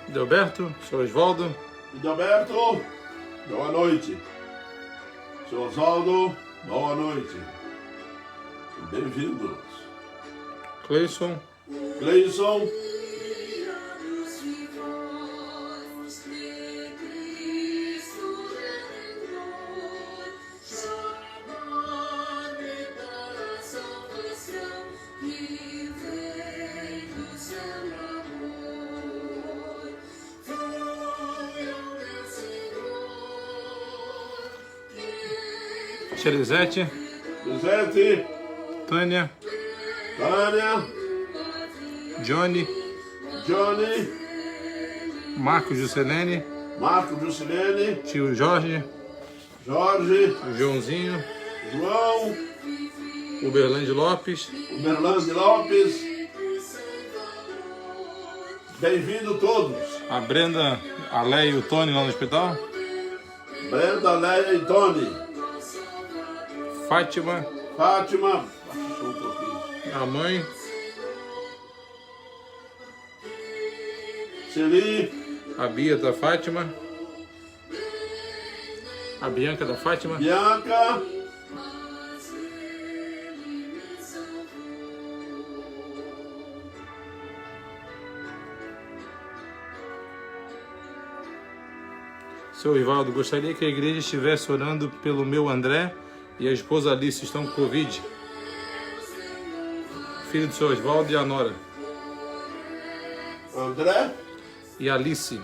Delberto, seu Osvaldo. Delberto, boa noite. Seu Osvaldo, boa noite. Bem-vindos. Cleison. Cleison. Elisete. Elisete. Tânia. Tânia. Johnny. Johnny. Marcos Juscelene. Marcos Juscelene. Tio Jorge. Jorge. Joãozinho. João. Uberlândia Lopes. Uberlândia Lopes. Bem-vindo todos. A Brenda, a Leia e o Tony lá no hospital. Brenda, Leia e Tony. Fátima. Fátima. Baixou um pouquinho. A mãe. Celi. A Bia da Fátima. A Bianca da Fátima. Bianca. Seu Ivaldo, gostaria que a igreja estivesse orando pelo meu André e a esposa Alice, estão com Covid. Filho do seu Osvaldo e a nora. André. E Alice.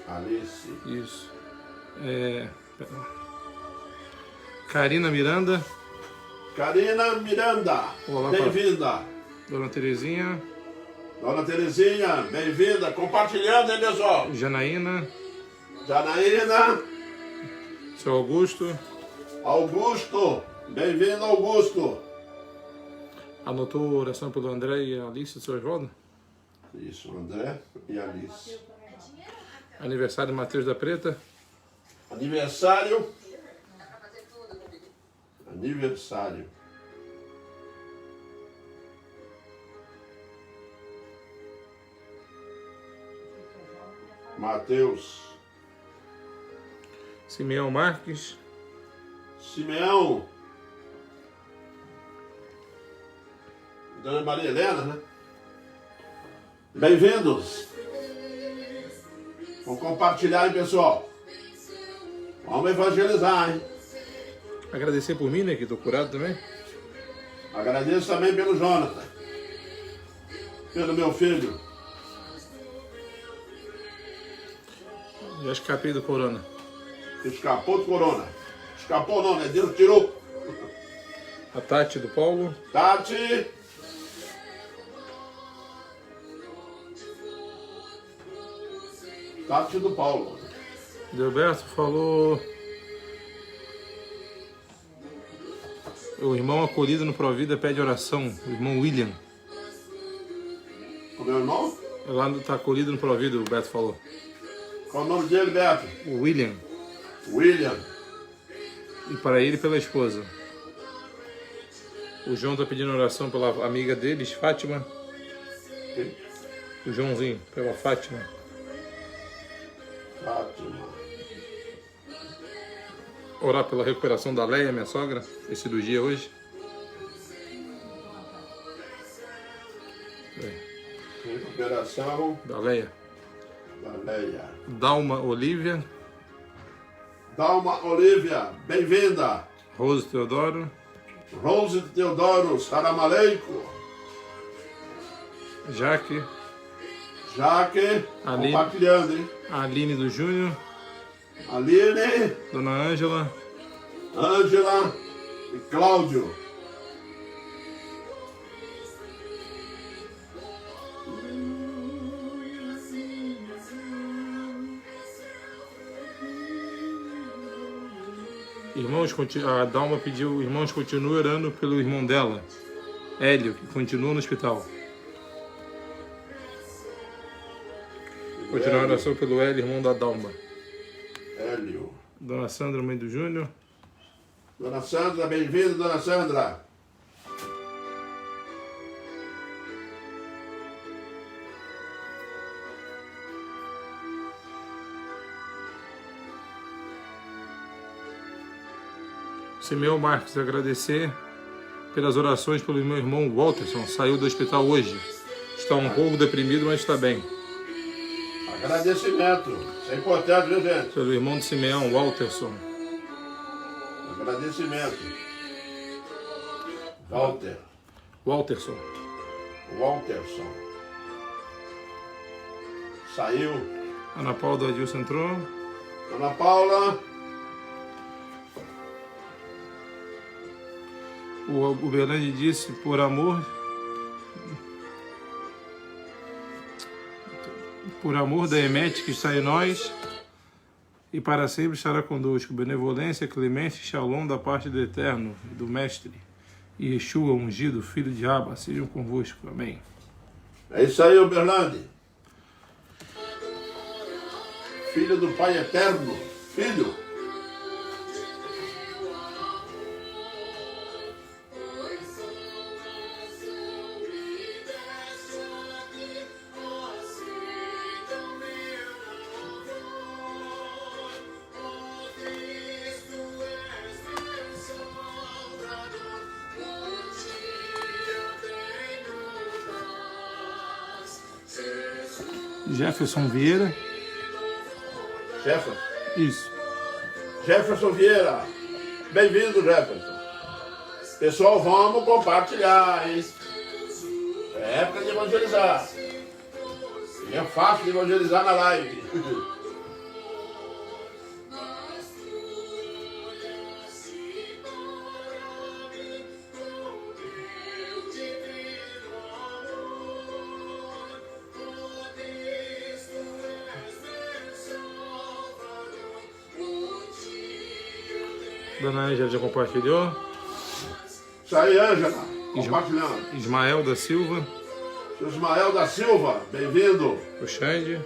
Alice. Isso. Karina Miranda. Karina Miranda. Olá, bem-vinda. Dona Terezinha. Dona Terezinha, bem-vinda. Compartilhando, hein, pessoal? Janaína. Janaína. Seu Augusto. Augusto. Bem-vindo, Augusto. Anotou a oração pelo André e a Alice do seu Osvaldo? Isso, André e Alice. Aniversário de Matheus da Preta. Aniversário. Aniversário. Mateus. Simeão Marques. Simeão. Dona Maria Helena, né? Bem-vindos. Vamos compartilhar, hein, pessoal? Vamos evangelizar, hein? Agradecer por mim, né, que estou curado também. Agradeço também pelo Jonathan. Pelo meu filho. Já escapei do corona. Escapou do corona. Escapou não, né? Deus tirou. A Tati do Paulo. Tati. Tati do Paulo. Delberto falou. O irmão acolhido no Provida pede oração. O irmão William. O meu irmão? Lá está acolhido no Provida, o Beto falou. Qual o nome dele, Beto? O William. William. E para ele e pela esposa. O João está pedindo oração pela amiga deles, Fátima. Quem? O Joãozinho, pela Fátima. Fátima. Orar pela recuperação da Leia, minha sogra. Fez cirurgia hoje. Recuperação Da Leia. da Leia. Dalma Olívia. Dalma Olívia, bem-vinda. Rose Teodoro. Rose Teodoro, salam aleikum. Jaque. Jaque, Aline. compartilhando, hein? Aline do Júnior. Aline, Dona Ângela. Ângela e Cláudio. Irmãos, a Dalma pediu, irmãos, continuem orando pelo irmão dela, Hélio, que continua no hospital. Continuar a oração pelo Hélio, irmão da Dalma. Hélio. Dona Sandra, mãe do Júnior. Dona Sandra, bem-vinda, Dona Sandra. Simeão Marques, agradecer pelas orações pelo meu irmão Walterson. Saiu do hospital hoje. Está um pouco deprimido, mas está bem. Agradecimento. Isso é importante, viu, gente? Pelo irmão de Simeão, Walterson. Agradecimento. Walterson. Saiu. Ana Paula do Adilson entrou. Ana Paula. O Belande disse, por amor da Emete que está em nós e para sempre estará conosco. Benevolência, clemência e shalom da parte do Eterno e do Mestre. E Yeshua, ungido, filho de Abba, sejam convosco. Amém. É isso aí, Uberlande. Filho do Pai Eterno. Filho. Jefferson Vieira. Jefferson. Isso. Jefferson Vieira. Bem-vindo, Jefferson. Pessoal, vamos compartilhar, hein? É época de evangelizar. E é fácil de evangelizar na live. Dona Ângela já compartilhou. Isso aí, Ângela. Compartilhando. Ismael da Silva. Seu Ismael da Silva, bem-vindo. O Xande.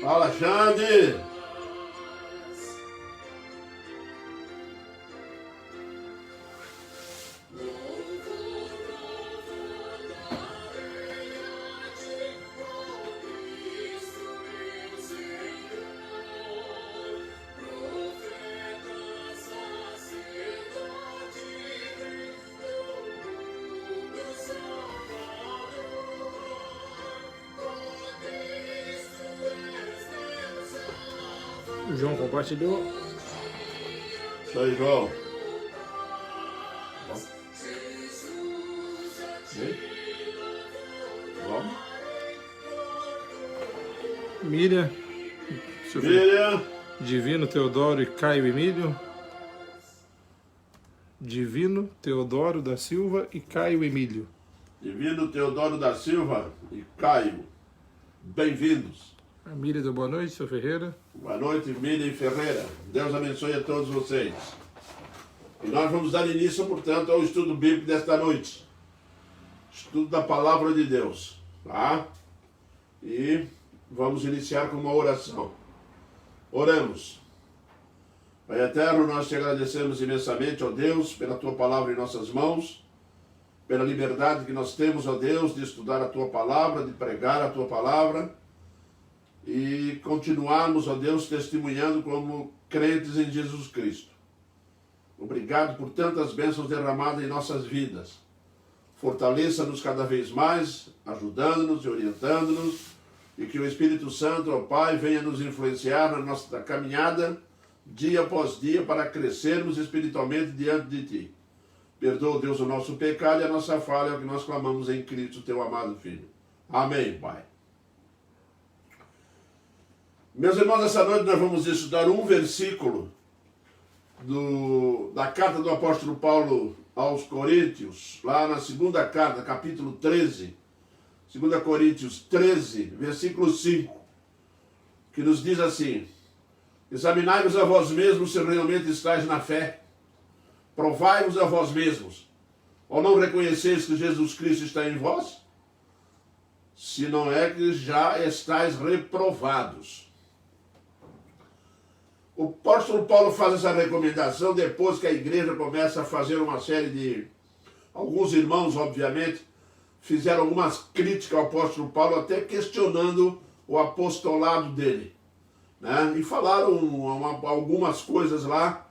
Fala, Xande. O João compartilhou. Isso aí, João. Vamos. Miriam. Miriam. Divino Teodoro e Caio Emílio. Divino Teodoro da Silva e Caio Emílio. Divino Teodoro da Silva e Caio. Bem-vindos. A Miriam deu boa noite, seu Ferreira. Boa noite, Miriam Ferreira. Deus abençoe a todos vocês. E nós vamos dar início, portanto, ao estudo bíblico desta noite. Estudo da Palavra de Deus. Tá? E vamos iniciar com uma oração. Oremos. Pai eterno, nós te agradecemos imensamente, ó Deus, pela tua palavra em nossas mãos, pela liberdade que nós temos, ó Deus, de estudar a tua palavra, de pregar a tua palavra e continuarmos, ó Deus, testemunhando como crentes em Jesus Cristo. Obrigado por tantas bênçãos derramadas em nossas vidas. Fortaleça-nos cada vez mais, ajudando-nos e orientando-nos, e que o Espírito Santo, ó Pai, venha nos influenciar na nossa caminhada, dia após dia, para crescermos espiritualmente diante de Ti. Perdoa, Deus, o nosso pecado e a nossa falha, é o que nós clamamos em Cristo, Teu amado Filho. Amém, Pai. Meus irmãos, essa noite nós vamos estudar um versículo da carta do apóstolo Paulo aos Coríntios, lá na segunda carta, capítulo 13, 2 Coríntios 13, versículo 5, que nos diz assim: examinai-vos a vós mesmos se realmente estáis na fé, provai-vos a vós mesmos, ou não reconheceis que Jesus Cristo está em vós? Se não é que já estáis reprovados. O apóstolo Paulo faz essa recomendação depois que a igreja começa a fazer uma série de... Alguns irmãos, obviamente, fizeram algumas críticas ao apóstolo Paulo, até questionando o apostolado dele, né? E falaram algumas coisas lá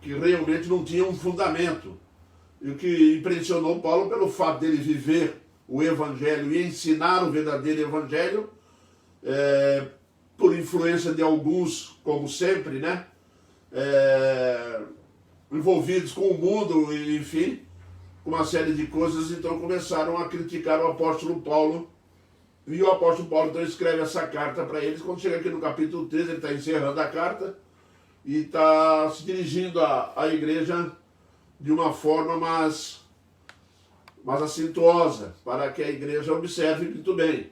que realmente não tinham um fundamento. E o que impressionou Paulo pelo fato dele viver o Evangelho e ensinar o verdadeiro Evangelho, por influência de alguns, como sempre, né? Envolvidos com o mundo, enfim, com uma série de coisas, então começaram a criticar o apóstolo Paulo. E o apóstolo Paulo então escreve essa carta para eles. Quando chega aqui no capítulo 13, ele está encerrando a carta e está se dirigindo à igreja de uma forma mais acentuosa, para que a igreja observe muito bem.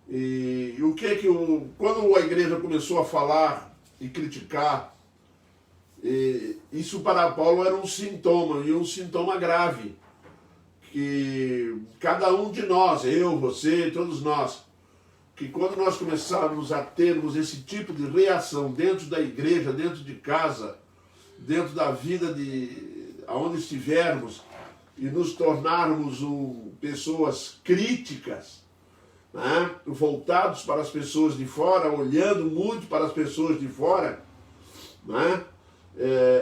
E o que quando a igreja começou a falar e criticar, isso para Paulo era um sintoma, e um sintoma grave, que cada um de nós, eu, você, todos nós, que quando nós começarmos a termos esse tipo de reação dentro da igreja, dentro de casa, dentro da vida aonde estivermos, e nos tornarmos pessoas críticas, né? Voltados para as pessoas de fora, olhando muito para as pessoas de fora, né?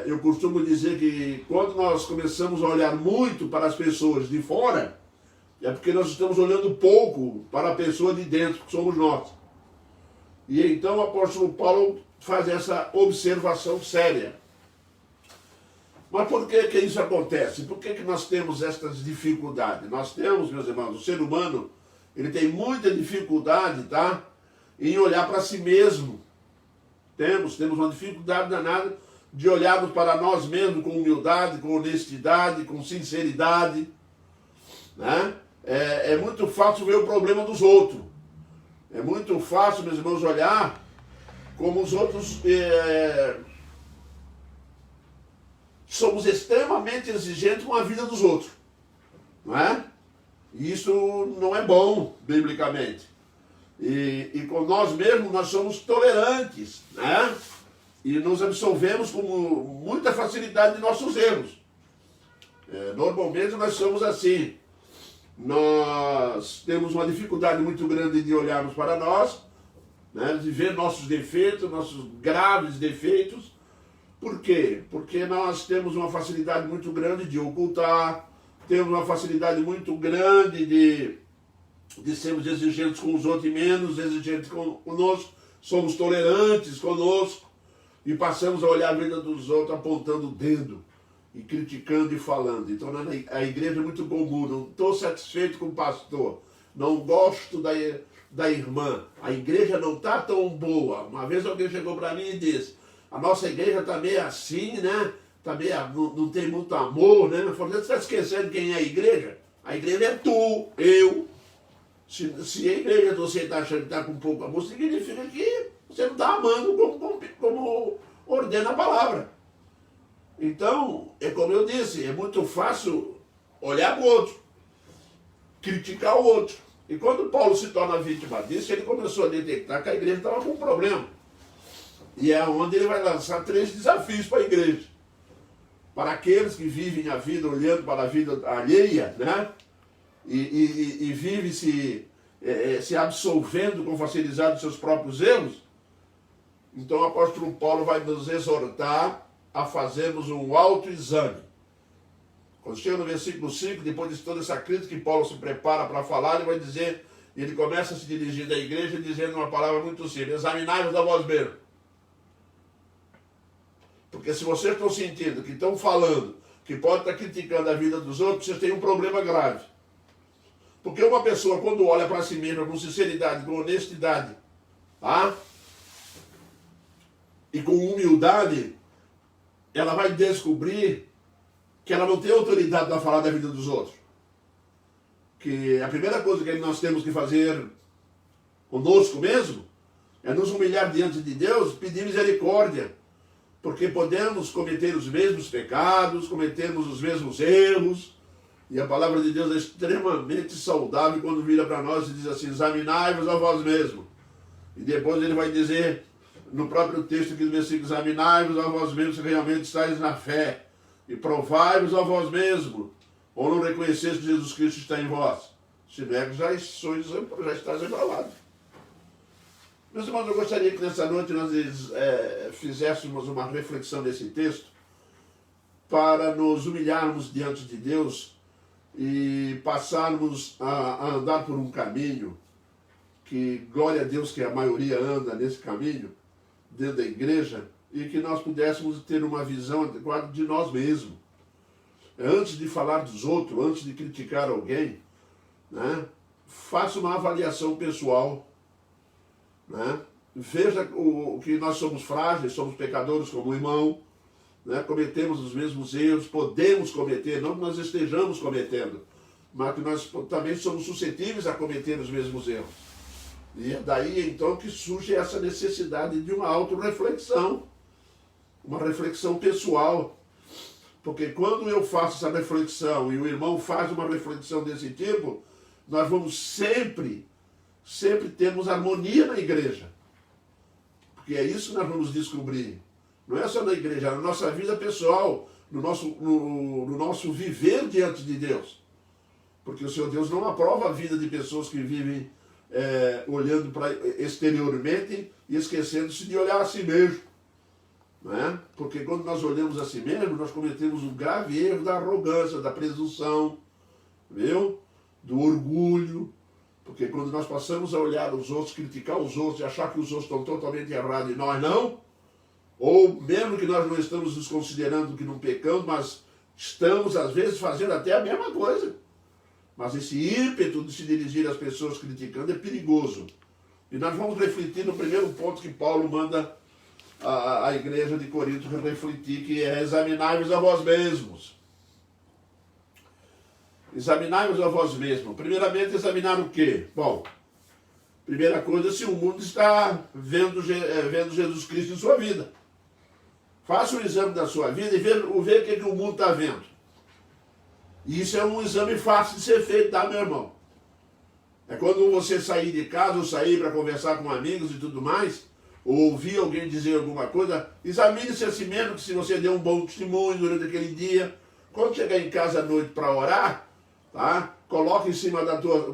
Eu costumo dizer que quando nós começamos a olhar muito para as pessoas de fora, é porque nós estamos olhando pouco para a pessoa de dentro, que somos nós. E então o apóstolo Paulo faz essa observação séria. Mas por que isso acontece? Por que nós temos estas dificuldades? Nós temos, meus irmãos, o ser humano, ele tem muita dificuldade, tá? Em olhar para si mesmo. Temos uma dificuldade danada de olharmos para nós mesmos com humildade, com honestidade, com sinceridade, né? É muito fácil ver o problema dos outros. É muito fácil, meus irmãos, olhar como os outros... somos extremamente exigentes com a vida dos outros, não é? E isso não é bom, biblicamente. E com nós mesmos, nós somos tolerantes, né? E nos absolvemos com muita facilidade de nossos erros. Normalmente nós somos assim. Nós temos uma dificuldade muito grande de olharmos para nós, né? De ver nossos defeitos, nossos graves defeitos. Por quê? Porque nós temos uma facilidade muito grande de ocultar, temos uma facilidade muito grande de sermos exigentes com os outros e menos exigentes conosco, somos tolerantes conosco e passamos a olhar a vida dos outros apontando o dedo e criticando e falando. Então a igreja é muito comum, não estou satisfeito com o pastor, não gosto da irmã, a igreja não está tão boa. Uma vez alguém chegou para mim e disse: a nossa igreja está meio assim, né? Tá meio, não tem muito amor, né? Eu falei: você está esquecendo quem é a igreja? A igreja é tu, eu. Se a igreja de você está achando que está com pouco amor, significa que você não está amando como ordena a palavra. Então, é como eu disse, é muito fácil olhar para o outro, criticar o outro. E quando Paulo se torna vítima disso, ele começou a detectar que a igreja estava com um problema. E é onde ele vai lançar 3 desafios para a igreja. Para aqueles que vivem a vida olhando para a vida alheia, né? E vivem se absolvendo com facilidade dos seus próprios erros. Então o apóstolo Paulo vai nos exortar a fazermos um autoexame. Quando chega no versículo 5, depois de toda essa crítica que Paulo se prepara para falar, ele vai dizer, ele começa a se dirigir à igreja dizendo uma palavra muito simples: examinai-vos a vós mesmos. Porque se vocês estão sentindo que estão falando, que pode estar criticando a vida dos outros, vocês têm um problema grave. Porque uma pessoa, quando olha para si mesma com sinceridade, com honestidade, tá? E com humildade, ela vai descobrir que ela não tem autoridade para falar da vida dos outros. Que a primeira coisa que nós temos que fazer conosco mesmo é nos humilhar diante de Deus, pedir misericórdia. Porque podemos cometer os mesmos pecados, cometermos os mesmos erros, e a palavra de Deus é extremamente saudável quando vira para nós e diz assim: examinai-vos a vós mesmos. E depois ele vai dizer, no próprio texto aqui do versículo: examinai-vos a vós mesmos se realmente estáis na fé, e provai-vos a vós mesmos, ou não reconheceis que Jesus Cristo está em vós. Se não é que já estás reprovado. Meus irmãos, eu gostaria que nessa noite nós fizéssemos uma reflexão desse texto, para nos humilharmos diante de Deus e passarmos a andar por um caminho que, glória a Deus, que a maioria anda nesse caminho, dentro da igreja, e que nós pudéssemos ter uma visão adequada de nós mesmos. Antes de falar dos outros, antes de criticar alguém, né, faça uma avaliação pessoal, né? Veja que nós somos frágeis, somos pecadores como o irmão, né? Cometemos os mesmos erros, podemos cometer, não que nós estejamos cometendo, mas que nós também somos suscetíveis a cometer os mesmos erros. E é daí então que surge essa necessidade de uma autorreflexão, uma reflexão pessoal. Porque quando eu faço essa reflexão e o irmão faz uma reflexão desse tipo, nós vamos sempre termos harmonia na igreja. Porque é isso que nós vamos descobrir. Não é só na igreja, é na nossa vida pessoal, no nosso viver diante de Deus. Porque o Senhor Deus não aprova a vida de pessoas que vivem olhando para exteriormente e esquecendo-se de olhar a si mesmo. Não é? Porque quando nós olhamos a si mesmo, nós cometemos um grave erro da arrogância, da presunção, viu? Do orgulho. Porque quando nós passamos a olhar os outros, criticar os outros e achar que os outros estão totalmente errados e nós não, ou mesmo que nós não estamos nos considerando que não pecamos, mas estamos às vezes fazendo até a mesma coisa. Mas esse ímpeto de se dirigir às pessoas criticando é perigoso. E nós vamos refletir no primeiro ponto que Paulo manda a igreja de Corinto refletir, que é examinai-vos a vós mesmos. Examinai-vos a vós mesmos. Primeiramente, examinar o quê? Bom, primeira coisa, se o mundo está vendo Jesus Cristo em sua vida. Faça um exame da sua vida e veja o que o mundo está vendo. E isso é um exame fácil de ser feito, tá, meu irmão? É quando você sair de casa ou sair para conversar com amigos e tudo mais, ou ouvir alguém dizer alguma coisa, examine-se a si mesmo, que se você deu um bom testemunho durante aquele dia, quando chegar em casa à noite para orar, tá? Coloca em cima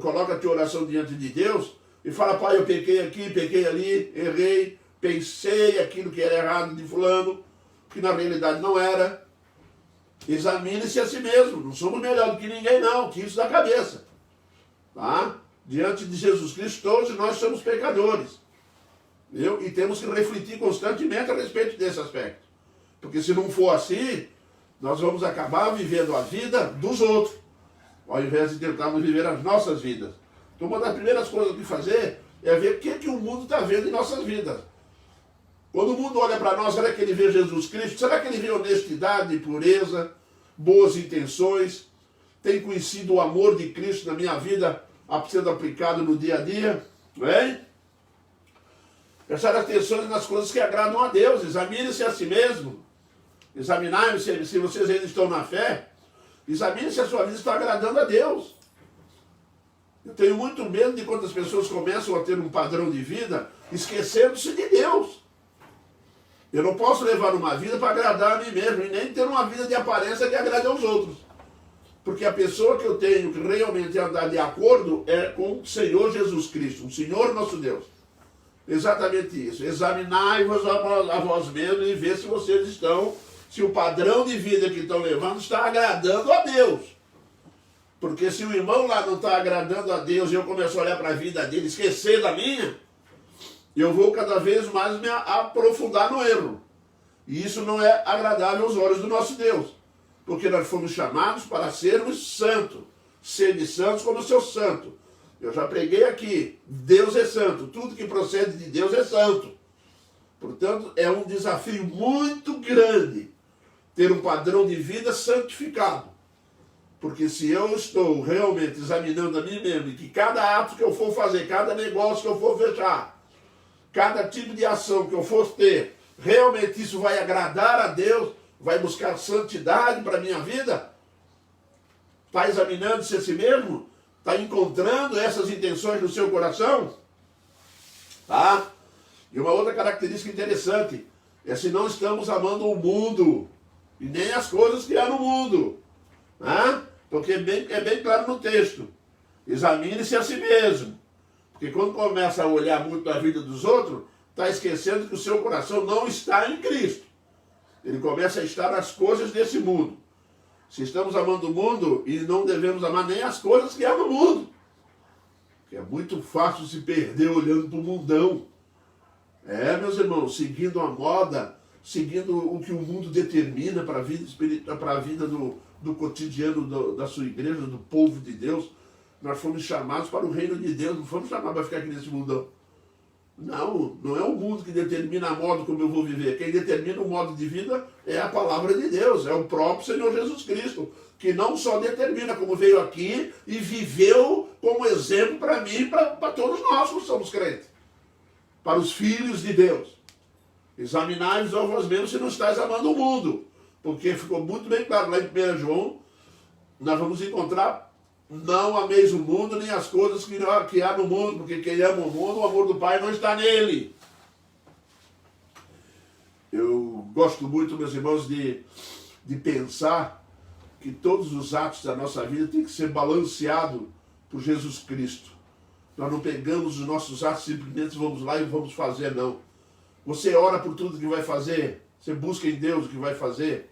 coloca a tua oração diante de Deus e fala: Pai, eu pequei aqui, pequei ali, errei, pensei aquilo que era errado de fulano, que na realidade não era. Examine-se a si mesmo, não somos melhor do que ninguém não, tire isso da cabeça, tá? Diante de Jesus Cristo, todos nós somos pecadores. Viu? E temos que refletir constantemente a respeito desse aspecto. Porque se não for assim, nós vamos acabar vivendo a vida dos outros, ao invés de tentarmos viver as nossas vidas. Então, uma das primeiras coisas que fazer é ver o que o mundo está vendo em nossas vidas. Quando o mundo olha para nós, será que ele vê Jesus Cristo? Será que ele vê honestidade, pureza, boas intenções? Tem conhecido o amor de Cristo na minha vida, sendo aplicado no dia a dia? Não é? Prestar atenção nas coisas que agradam a Deus. Examine-se a si mesmo. Examinai-se se vocês ainda estão na fé. Examine se a sua vida está agradando a Deus. Eu tenho muito medo de quando as pessoas começam a ter um padrão de vida esquecendo-se de Deus. Eu não posso levar uma vida para agradar a mim mesmo e nem ter uma vida de aparência que agrade aos outros. Porque a pessoa que eu tenho que realmente andar de acordo é com o Senhor Jesus Cristo, o Senhor nosso Deus. Exatamente isso. Examinai-vos a vós mesmos e vê se vocês estão, se o padrão de vida que estão levando está agradando a Deus. Porque se o irmão lá não está agradando a Deus e eu começo a olhar para a vida dele, esquecer da minha, eu vou cada vez mais me aprofundar no erro. E isso não é agradável aos olhos do nosso Deus. Porque nós fomos chamados para sermos santos. Sede santos como o seu santo. Eu já preguei aqui, Deus é santo, tudo que procede de Deus é santo. Portanto, é um desafio muito grande ter um padrão de vida santificado. Porque se eu estou realmente examinando a mim mesmo, e que cada ato que eu for fazer, cada negócio que eu for fechar, cada tipo de ação que eu for ter, realmente isso vai agradar a Deus, vai buscar santidade para a minha vida, está examinando-se a si mesmo, está encontrando essas intenções no seu coração, tá? E uma outra característica interessante é se não estamos amando o mundo e nem as coisas que há no mundo, né? Porque é bem claro no texto, examine-se a si mesmo, porque quando começa a olhar muito a vida dos outros, está esquecendo que o seu coração não está em Cristo. Ele começa a estar nas coisas desse mundo. Se estamos amando o mundo, e não devemos amar nem as coisas que há no mundo. Porque é muito fácil se perder olhando para o mundão. Meus irmãos, seguindo a moda, seguindo o que o mundo determina para a vida espiritual, para a vida do cotidiano da sua igreja, do povo de Deus. Nós fomos chamados para o reino de Deus, não fomos chamados para ficar aqui nesse mundão. Não, não é o mundo que determina a modo como eu vou viver. Quem determina o modo de vida é a palavra de Deus, é o próprio Senhor Jesus Cristo, que não só determina, como veio aqui e viveu como exemplo para mim e para todos nós que somos crentes, para os filhos de Deus. Examinai-vos a vós mesmos se não estáis amando o mundo, porque ficou muito bem claro lá em 1 João, nós vamos encontrar: não ameis o mundo, nem as coisas que há no mundo, porque quem ama o mundo, o amor do Pai não está nele. Eu gosto muito, meus irmãos, de pensar que todos os atos da nossa vida têm que ser balanceados por Jesus Cristo. Nós não pegamos os nossos atos simplesmente vamos lá e vamos fazer, não. Você ora por tudo que vai fazer? Você busca em Deus o que vai fazer?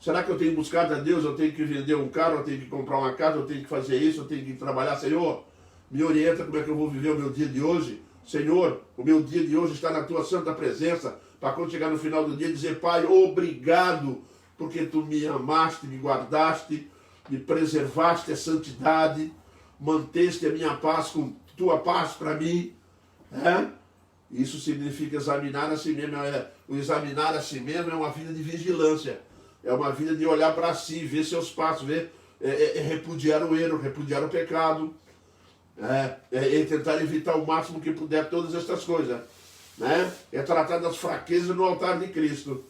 Será que eu tenho buscado a Deus? Eu tenho que vender um carro, eu tenho que comprar uma casa, eu tenho que fazer isso, eu tenho que trabalhar. Senhor, me orienta como é que eu vou viver o meu dia de hoje. Senhor, o meu dia de hoje está na tua santa presença, para quando chegar no final do dia dizer: Pai, obrigado, porque tu me amaste, me guardaste, me preservaste a santidade, manteste a minha paz com tua paz para mim. Isso significa examinar a si mesmo. O examinar a si mesmo é uma vida de vigilância. É uma vida de olhar para si, ver seus passos, repudiar o erro, repudiar o pecado, tentar evitar o máximo que puder todas estas coisas. É tratar das fraquezas no altar de Cristo.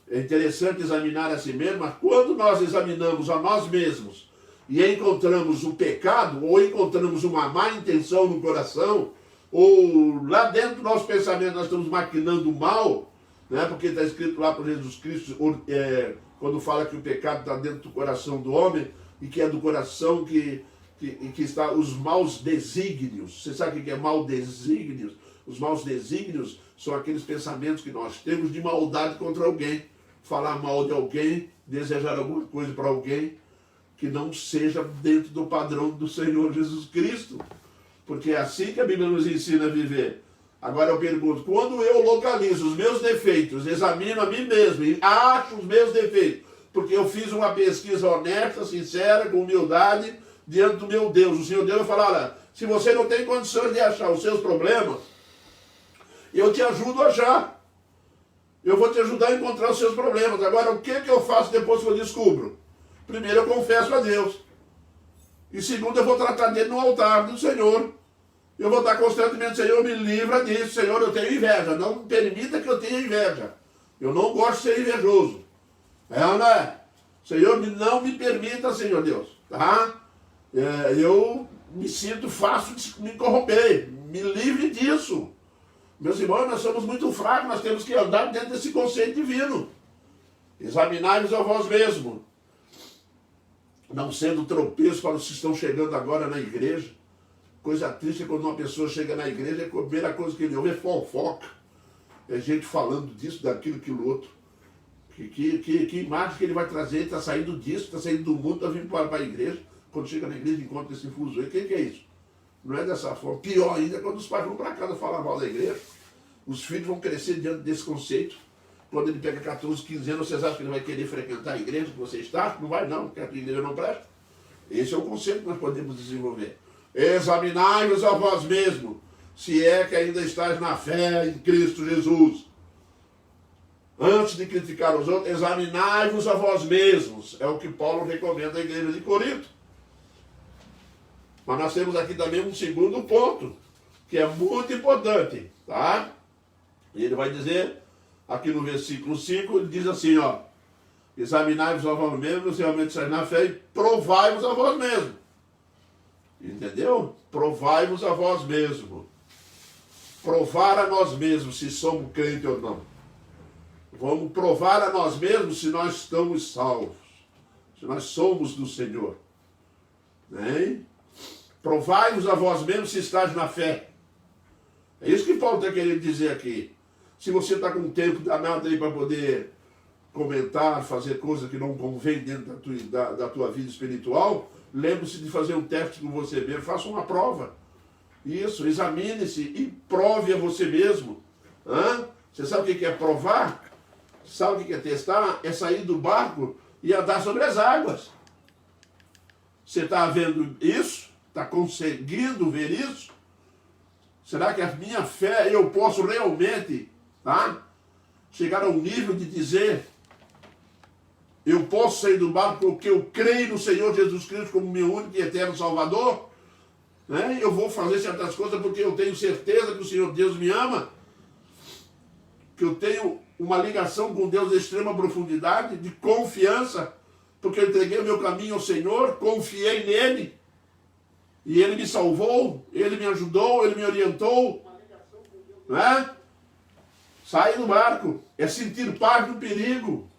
É interessante examinar a si mesmo, mas quando nós examinamos a nós mesmos e encontramos o pecado, ou encontramos uma má intenção no coração, ou lá dentro do nosso pensamento nós estamos maquinando o mal, porque está escrito lá por Jesus Cristo, quando fala que o pecado está dentro do coração do homem, e que é do coração que está os maus desígnios. Você sabe o que é mau desígnios? Os maus desígnios são aqueles pensamentos que nós temos de maldade contra alguém, falar mal de alguém, desejar alguma coisa para alguém que não seja dentro do padrão do Senhor Jesus Cristo. Porque é assim que a Bíblia nos ensina a viver. Agora eu pergunto, quando eu localizo os meus defeitos, examino a mim mesmo e acho os meus defeitos, porque eu fiz uma pesquisa honesta, sincera, com humildade, diante do meu Deus. O Senhor Deus vai falar: olha, se você não tem condições de achar os seus problemas, eu te ajudo a achar. Eu vou te ajudar a encontrar os seus problemas. Agora, o que eu faço depois que eu descubro? Primeiro, eu confesso a Deus. E segundo, eu vou tratar dele no altar do Senhor. Eu vou estar constantemente: Senhor, me livra disso. Senhor, eu tenho inveja. Não permita que eu tenha inveja. Eu não gosto de ser invejoso. Não é? Senhor, não me permita, Senhor Deus. Eu me sinto fácil de me corromper. Me livre disso. Meus irmãos, nós somos muito fracos. Nós temos que andar dentro desse conceito divino. Examinai-vos a vós mesmos, não sendo tropeço para os que estão chegando agora na igreja. Coisa triste é quando uma pessoa chega na igreja, a primeira coisa que ele ouve é fofoca. É gente falando disso, daquilo, aquilo outro. Que imagem que ele vai trazer? Ele está saindo disso, está saindo do mundo, está vindo para a igreja. Quando chega na igreja, encontra esse fuso aí. O que é isso? Não é dessa forma. Pior ainda é quando os pais vão para casa falar mal da igreja. Os filhos vão crescer diante desse conceito. Quando ele pega 14, 15 anos, vocês acham que ele vai querer frequentar a igreja que você está? Não vai não, porque a igreja não presta. Esse é o conceito que nós podemos desenvolver. Examinai-vos a vós mesmos, se é que ainda estáis na fé em Cristo Jesus. Antes de criticar os outros, examinai-vos a vós mesmos. É o que Paulo recomenda à igreja de Corinto. Mas nós temos aqui também um segundo ponto, que é muito importante, tá? E ele vai dizer, aqui no versículo 5, ele diz assim, examinai-vos a vós mesmos, se realmente estáis na fé, e provai-vos a vós mesmos. Entendeu? Provai-vos a vós mesmos. Provar a nós mesmos se somos crentes ou não. Vamos provar a nós mesmos se nós estamos salvos, se nós somos do Senhor. Provai-vos a vós mesmos se estáis na fé. É isso que Paulo está querendo dizer aqui. Se você está com um tempo danado aí para poder comentar, fazer coisas que não convém dentro da tua vida espiritual, lembre-se de fazer um teste com você mesmo, faça uma prova. Isso, examine-se e prove a você mesmo. Hã? Você sabe o que é provar? Sabe o que é testar? É sair do barco e andar sobre as águas. Você está vendo isso? Está conseguindo ver isso? Será que a minha fé, eu posso realmente, tá, chegar ao nível de dizer, eu posso sair do barco porque eu creio no Senhor Jesus Cristo como meu único e eterno Salvador? Né? Eu vou fazer certas coisas porque eu tenho certeza que o Senhor Deus me ama, que eu tenho uma ligação com Deus de extrema profundidade, de confiança, porque eu entreguei o meu caminho ao Senhor, confiei nele, e ele me salvou, ele me ajudou, ele me orientou. Né? Sair do barco é sentir paz no perigo.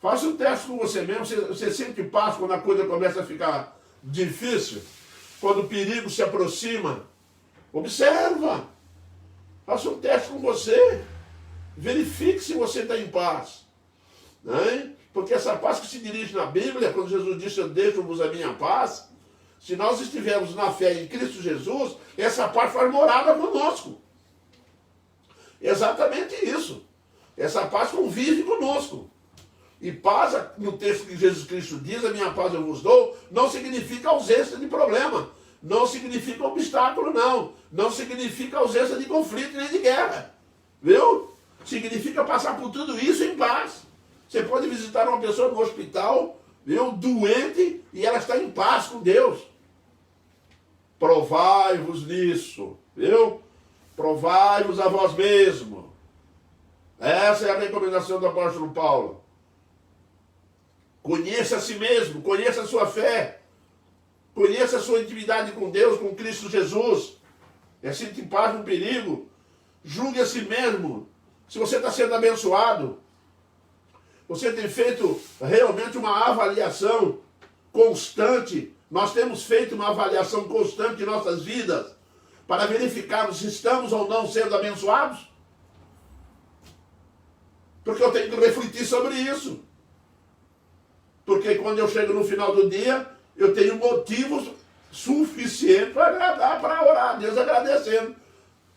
Faça um teste com você mesmo. Você sente paz quando a coisa começa a ficar difícil? Quando o perigo se aproxima? Observa. Faça um teste com você. Verifique se você está em paz. Né? Porque essa paz que se dirige na Bíblia, quando Jesus disse, eu deixo-vos a minha paz, se nós estivermos na fé em Cristo Jesus, essa paz faz morada conosco. Exatamente isso. Essa paz convive conosco. E paz, no texto que Jesus Cristo diz, a minha paz eu vos dou, não significa ausência de problema. Não significa obstáculo, não. Não significa ausência de conflito nem de guerra. Viu? Significa passar por tudo isso em paz. Você pode visitar uma pessoa no hospital, viu, doente, e ela está em paz com Deus. Provai-vos nisso, viu? Provai-vos a vós mesmo. Essa é a recomendação do apóstolo Paulo. Conheça a si mesmo, conheça a sua fé, conheça a sua intimidade com Deus, com Cristo Jesus. É sentir paz no perigo. Julgue a si mesmo. Se você está sendo abençoado, você tem feito realmente uma avaliação constante. Nós temos feito uma avaliação constante de nossas vidas para verificarmos se estamos ou não sendo abençoados. Porque eu tenho que refletir sobre isso. Porque quando eu chego no final do dia, eu tenho motivos suficientes para agradar, para orar a Deus agradecendo,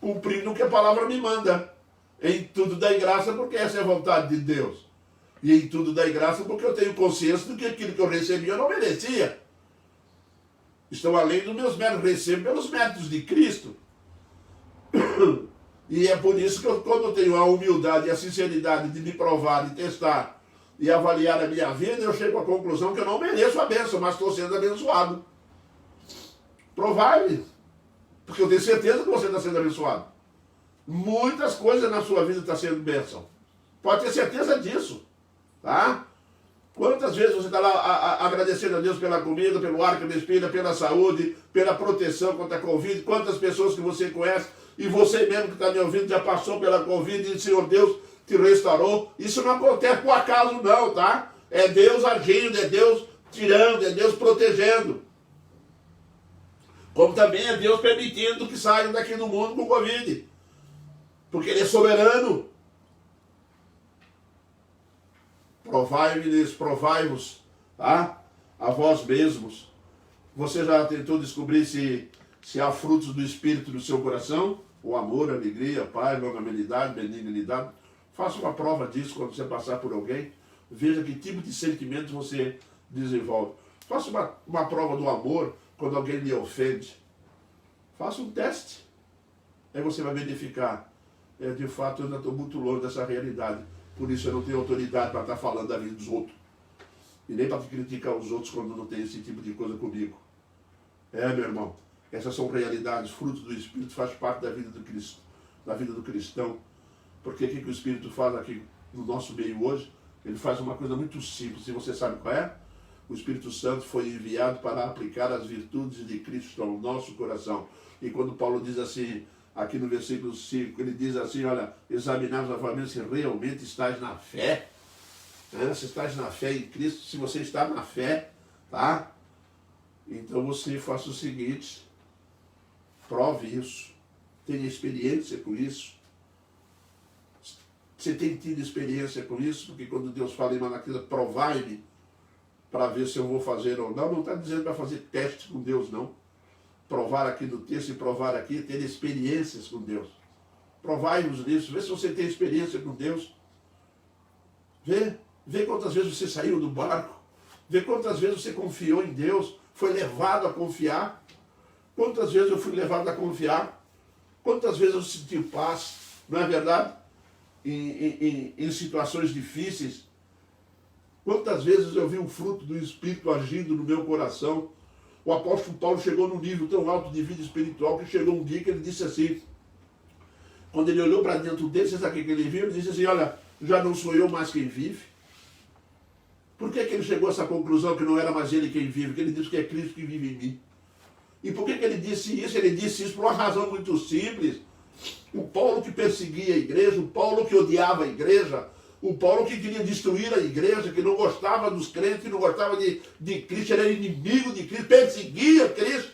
cumprindo o que a palavra me manda. Em tudo dai graça, porque essa é a vontade de Deus. E em tudo dai graça, porque eu tenho consciência de que aquilo que eu recebi eu não merecia. Estão além dos meus méritos, recebo pelos méritos de Cristo. E é por isso que quando eu tenho a humildade e a sinceridade de me provar, de testar e avaliar a minha vida, eu chego à conclusão que eu não mereço a bênção, mas estou sendo abençoado. Provai-me, porque eu tenho certeza que você está sendo abençoado. Muitas coisas na sua vida estão sendo bênção. Pode ter certeza disso. Tá? Quantas vezes você está lá agradecendo a Deus pela comida, pelo ar que respira, pela saúde, pela proteção contra a Covid? Quantas pessoas que você conhece e você mesmo que está me ouvindo já passou pela Covid e o Senhor Deus te restaurou? Isso não acontece por acaso não, tá? É Deus agindo, é Deus tirando, é Deus protegendo. Como também é Deus permitindo que saiam daqui do mundo com Covid. Porque Ele é soberano. Provai-vos, tá? A vós mesmos. Você já tentou descobrir se há frutos do Espírito no seu coração? O amor, a alegria, a paz, a longanimidade, benignidade. Faça uma prova disso quando você passar por alguém. Veja que tipo de sentimentos você desenvolve. Faça uma prova do amor quando alguém lhe ofende. Faça um teste. Aí você vai verificar. De fato, eu ainda estou muito longe dessa realidade. Por isso eu não tenho autoridade para estar falando da vida dos outros. E nem para criticar os outros quando não tem esse tipo de coisa comigo. Meu irmão, essas são realidades, frutos do Espírito, faz parte da vida do Cristo, da vida do cristão. Porque o que o Espírito faz aqui no nosso meio hoje? Ele faz uma coisa muito simples. E você sabe qual é? O Espírito Santo foi enviado para aplicar as virtudes de Cristo ao nosso coração. E quando Paulo diz assim, aqui no versículo 5, ele diz assim, olha, examinai novamente se realmente estás na fé. Se estás na fé em Cristo, se você está na fé, tá? Então você faça o seguinte, prove isso, tenha experiência com isso, Você tem tido experiência com isso? Porque quando Deus fala em Malaquias, provai-me para ver se eu vou fazer ou não. Não está dizendo para fazer testes com Deus, não. Provar aqui no texto e provar aqui, ter experiências com Deus. Provai-nos nisso, vê se você tem experiência com Deus. Vê quantas vezes você saiu do barco. Vê quantas vezes você confiou em Deus, foi levado a confiar. Quantas vezes eu fui levado a confiar. Quantas vezes eu senti paz, não é verdade? Em situações difíceis. Quantas vezes eu vi o fruto do Espírito agindo no meu coração. O apóstolo Paulo chegou num nível tão alto de vida espiritual que chegou um dia que ele disse assim, quando ele olhou para dentro dele, você sabe o que ele viu? Ele disse assim, olha, já não sou eu mais quem vive. Por que ele chegou a essa conclusão que não era mais ele quem vive? Que ele disse que é Cristo que vive em mim. E por que ele disse isso? Ele disse isso por uma razão muito simples. O Paulo que perseguia a igreja, o Paulo que odiava a igreja, o Paulo que queria destruir a igreja, que não gostava dos crentes, que não gostava de Cristo, era inimigo de Cristo, perseguia Cristo.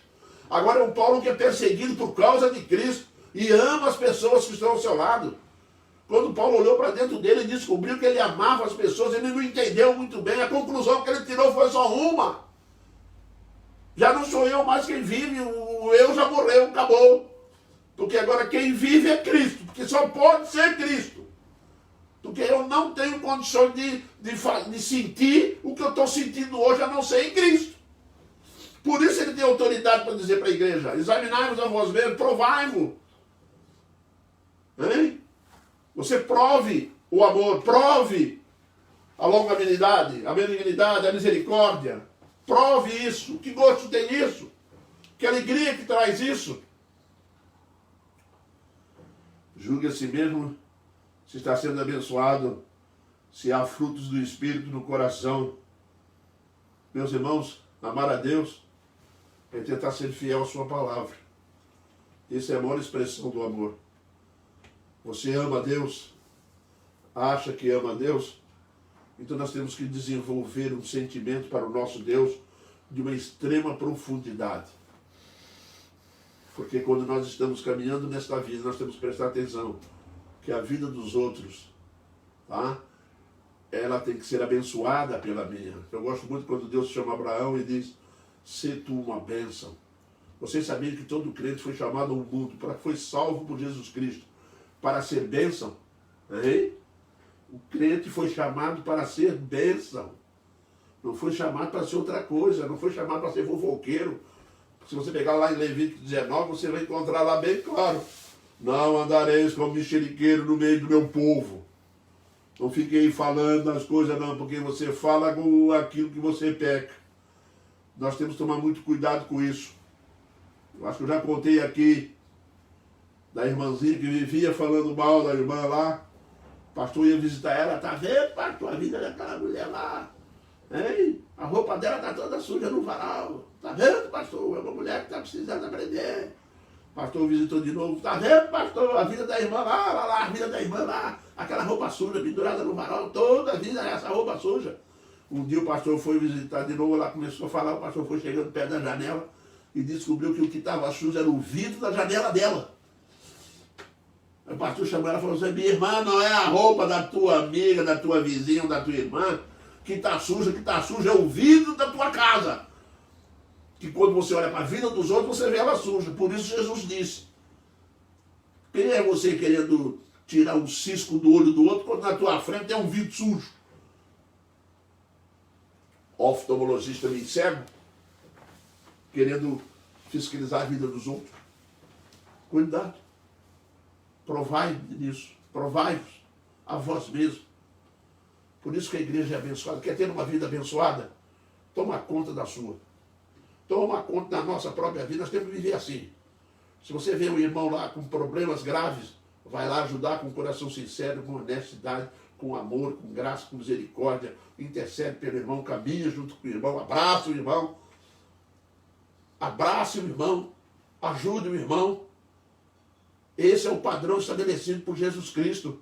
Agora é um Paulo que é perseguido por causa de Cristo e ama as pessoas que estão ao seu lado. Quando Paulo olhou para dentro dele e descobriu que ele amava as pessoas, ele não entendeu muito bem. A conclusão que ele tirou foi só uma. Já não sou eu mais quem vive, o eu já morreu, acabou. Porque agora quem vive é Cristo, porque só pode ser Cristo. Porque eu não tenho condições de sentir o que eu estou sentindo hoje, a não ser em Cristo. Por isso ele tem autoridade para dizer para a igreja, examinai-vos a vós mesmos, provai-vos. Hein? Você prove o amor, prove a longanimidade, a benignidade, a misericórdia. Prove isso. Que gosto tem isso? Que alegria que traz isso? Julgue a si mesmo se está sendo abençoado, se há frutos do Espírito no coração. Meus irmãos, amar a Deus é tentar ser fiel à sua palavra. Essa é a maior expressão do amor. Você ama a Deus? Acha que ama a Deus? Então nós temos que desenvolver um sentimento para o nosso Deus de uma extrema profundidade. Porque quando nós estamos caminhando nesta vida, nós temos que prestar atenção que a vida dos outros, tá? Ela tem que ser abençoada pela minha. Eu gosto muito quando Deus chama Abraão e diz, sê tu uma bênção. Vocês sabiam que todo crente foi chamado ao mundo, foi salvo por Jesus Cristo, para ser bênção? Hein? O crente foi chamado para ser bênção. Não foi chamado para ser outra coisa, não foi chamado para ser fofoqueiro. Se você pegar lá em Levítico 19, você vai encontrar lá bem claro. Não andareis como mexeriqueiro no meio do meu povo. Não fiquei falando as coisas não, porque você fala com aquilo que você peca. Nós temos que tomar muito cuidado com isso. Eu acho que eu já contei aqui da irmãzinha que vivia falando mal da irmã lá. O pastor ia visitar ela, tá vendo, pastor, a vida daquela mulher lá? Hein? A roupa dela tá toda suja no varal. Tá vendo, pastor? É uma mulher que está precisando aprender. O pastor visitou de novo. Tá vendo, pastor? A vida da irmã lá, a vida da irmã lá. Aquela roupa suja pendurada no varal. Toda a vida é essa roupa suja. Um dia o pastor foi visitar de novo, ela começou a falar, o pastor foi chegando perto da janela e descobriu que o que estava sujo era o vidro da janela dela. O pastor chamou ela e falou assim, minha irmã, não é a roupa da tua amiga, da tua vizinha, da tua irmã, que está suja é o vidro da tua casa. Que quando você olha para a vida dos outros, você vê ela suja. Por isso Jesus disse, quem é você querendo tirar um cisco do olho do outro, quando na tua frente tem um vidro sujo? Oftalmologista meio cego, querendo fiscalizar a vida dos outros. Cuidado. Provai nisso. Provai-vos a vós mesmos. Por isso que a igreja é abençoada. Quer ter uma vida abençoada? Toma conta da sua. Toma conta da nossa própria vida. Nós temos que viver assim. Se você vê um irmão lá com problemas graves, vai lá ajudar com um coração sincero, com honestidade, com amor, com graça, com misericórdia. Intercede pelo irmão, caminha junto com o irmão, abraça o irmão. Abrace o irmão. Ajude o irmão. Esse é o padrão estabelecido por Jesus Cristo.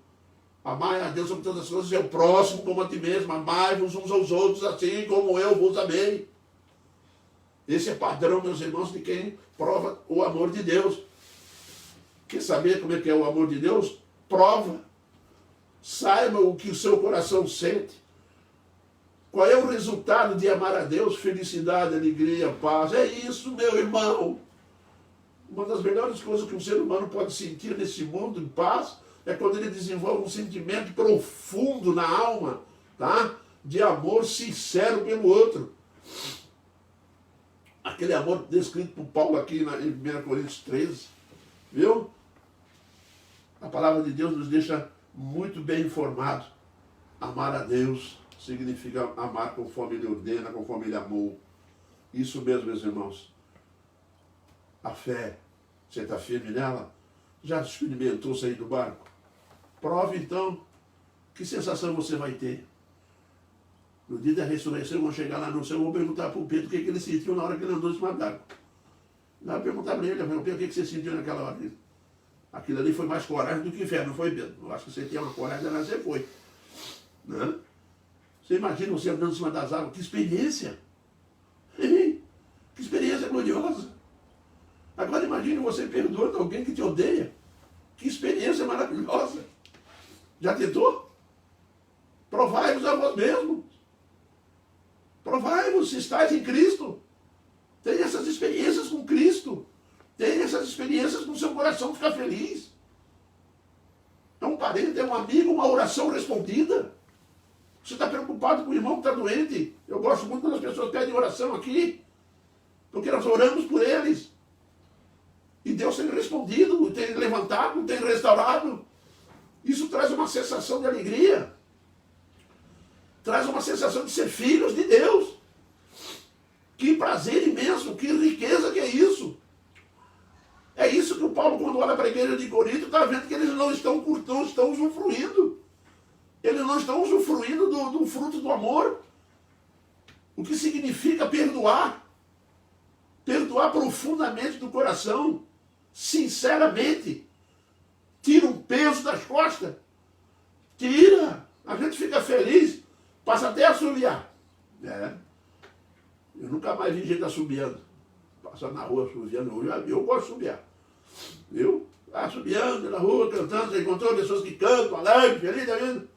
Amai a Deus sobre todas as coisas e ao próximo como a ti mesmo. Amai-vos uns aos outros assim como eu vos amei. Esse é padrão, meus irmãos, de quem prova o amor de Deus. Quer saber como é que é o amor de Deus? Prova. Saiba o que o seu coração sente. Qual é o resultado de amar a Deus? Felicidade, alegria, paz. É isso, meu irmão. Uma das melhores coisas que um ser humano pode sentir nesse mundo, em paz, é quando ele desenvolve um sentimento profundo na alma, tá? De amor sincero pelo outro. Aquele amor descrito por Paulo aqui em 1 Coríntios 13, viu? A palavra de Deus nos deixa muito bem informados. Amar a Deus significa amar conforme Ele ordena, conforme Ele amou. Isso mesmo, meus irmãos. A fé, você está firme nela? Já experimentou sair do barco? Prove então que sensação você vai ter. No dia da ressurreição, eu vou chegar lá no céu, eu vou perguntar para o Pedro o que ele sentiu na hora que ele andou em cima d'água. Eu vou perguntar para ele, Pedro, o que você sentiu naquela hora? Aquilo ali foi mais coragem do que fé, não foi, Pedro? Eu acho que você tinha uma coragem, mas você foi. Né? Você imagina você andando em cima das águas, que experiência! Que experiência gloriosa! Agora imagine você perdoando alguém que te odeia. Que experiência maravilhosa! Já tentou? Provai-vos a vós mesmos. Provai-vos se estáis em Cristo. Tenha essas experiências com Cristo. Tenha essas experiências com seu coração ficar feliz. É um parente, é um amigo, uma oração respondida. Você está preocupado com o irmão que está doente. Eu gosto muito quando as pessoas pedem oração aqui. Porque nós oramos por eles. E Deus tem respondido, tem levantado, tem restaurado. Isso traz uma sensação de alegria. Traz uma sensação de ser filhos de Deus. Que prazer imenso, que riqueza que é isso. É isso que o Paulo, quando olha para a igreja de Corinto, está vendo que eles não estão usufruindo. Eles não estão usufruindo do fruto do amor. O que significa perdoar. Perdoar profundamente do coração. Sinceramente. Tira um peso das costas. Tira. A gente fica feliz. Passa até a assobiar. Eu nunca mais vi gente assobiando. Passa na rua assobiando. Eu gosto de assobiar. Viu? Assobiando na rua, cantando. Você encontrou pessoas que cantam, alegre, feliz, tá vendo?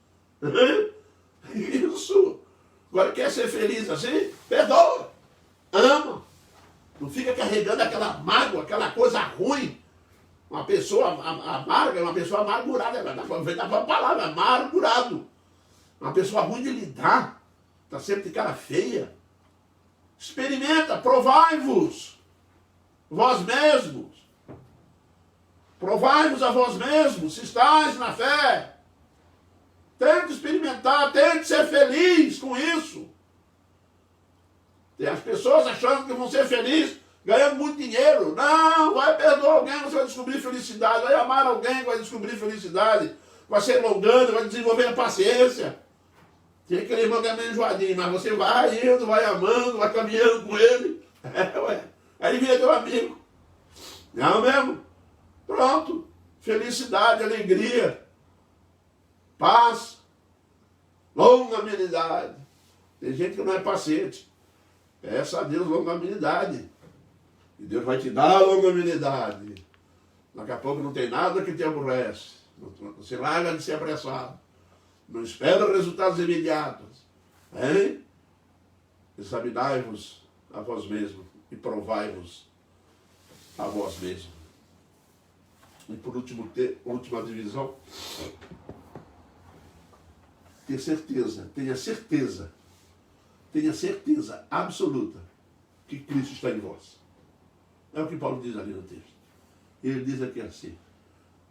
Isso. Agora quer ser feliz assim? Perdoa. Ama. Não fica carregando aquela mágoa, aquela coisa ruim. Uma pessoa amarga é uma pessoa amargurada. Dá para a palavra, amargurado. Uma pessoa ruim de lidar. Está sempre de cara feia. Experimenta, provai-vos. Vós mesmos. Provai-vos a vós mesmos, se estáis na fé. Tente experimentar, tente ser feliz com isso. Tem as pessoas achando que vão ser felizes ganhando muito dinheiro. Não, vai perdoar alguém, você vai descobrir felicidade. Vai amar alguém, vai descobrir felicidade. Vai ser longando, vai desenvolver a paciência. Tem aquele irmão que é meio enjoadinho, mas você vai indo, vai amando, vai caminhando com ele. Aí ele vira teu amigo. Não mesmo? Pronto. Felicidade, alegria, paz, longanimidade. Tem gente que não é paciente. Peça a Deus longanimidade. E Deus vai te dar longanimidade. Daqui a pouco não tem nada que te aborrece. Você larga de ser apressado. Não espera resultados imediatos. Hein? Examinai-vos a vós mesmos e provai-vos a vós mesmos. E por último, última divisão, tenha certeza absoluta que Cristo está em vós. É o que Paulo diz ali no texto. Ele diz aqui assim: